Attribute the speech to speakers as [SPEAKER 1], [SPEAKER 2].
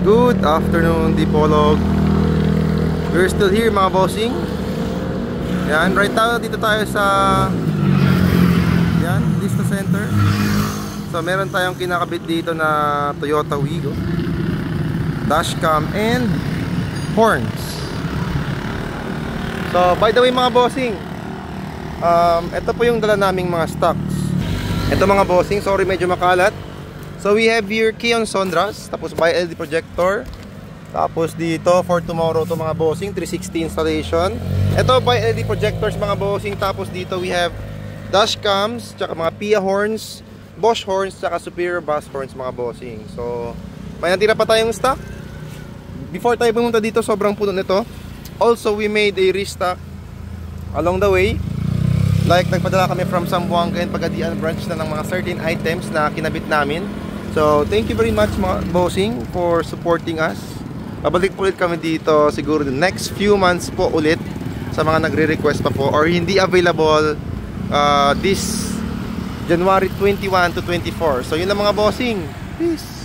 [SPEAKER 1] Good afternoon, Dipolog. We're still here mga bossing. Yan, right now dito tayo sa yan, Vista Center. So meron tayong kinakabit dito na Toyota Wigo, dashcam and horns. So by the way mga bossing, ito po yung dala naming mga stocks. Ito mga bossing, sorry medyo makalat. So we have here Kion Sondras, tapos by LED projector. Tapos dito for tomorrow to mga bossing, 360 installation. Ito by LED projectors mga bossing. Tapos dito we have dashcams, tsaka mga Pia horns, Bosch horns, tsaka Superior Bass horns mga bossing. So may natira pa tayong stock. Before tayo pumunta dito, sobrang puno nito. Also we made a restock along the way. Like nagpadala kami from Zamboanga and Pagadian branch na ng mga certain items na kinabit namin. So thank you very much mga bossing for supporting us. Babalik po ulit kami dito siguro the next few months po ulit sa mga nagre-request pa po or hindi available this January 21 to 24. So yun lang mga bossing. Peace.